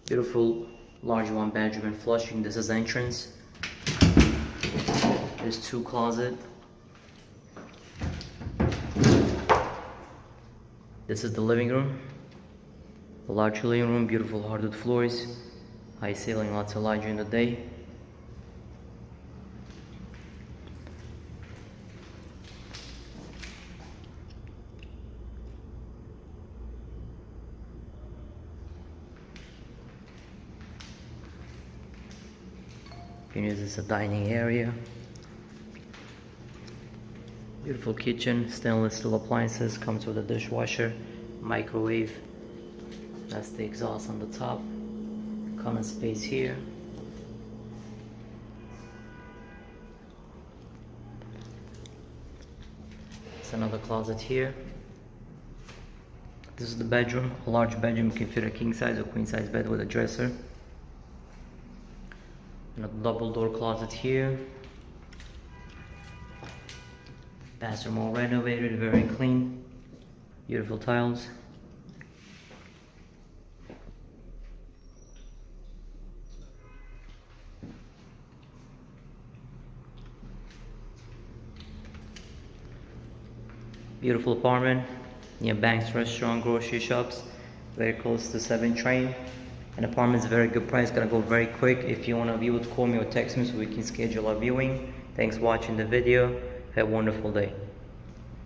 Beautiful large one bedroom and flushing. This is entrance. There's two closet. This is the living room. A large living room, beautiful hardwood floors, high ceiling, lots of light during the day. You can use this as a dining area. Beautiful kitchen, stainless steel appliances, comes with a dishwasher, microwave. That's the exhaust on the top. Common space here. It's another closet here. This is the bedroom, a large bedroom. You can fit a king size or queen size bed with a dresser. And a double door closet here. Bathroom all renovated, very clean. Beautiful tiles. Beautiful apartment near banks, restaurant, grocery shops, very close to 7 train. An apartment is a very good price, gonna go very quick. If you want to view it, call me or text me so we can schedule a viewing. Thanks for watching the video. Have a wonderful day.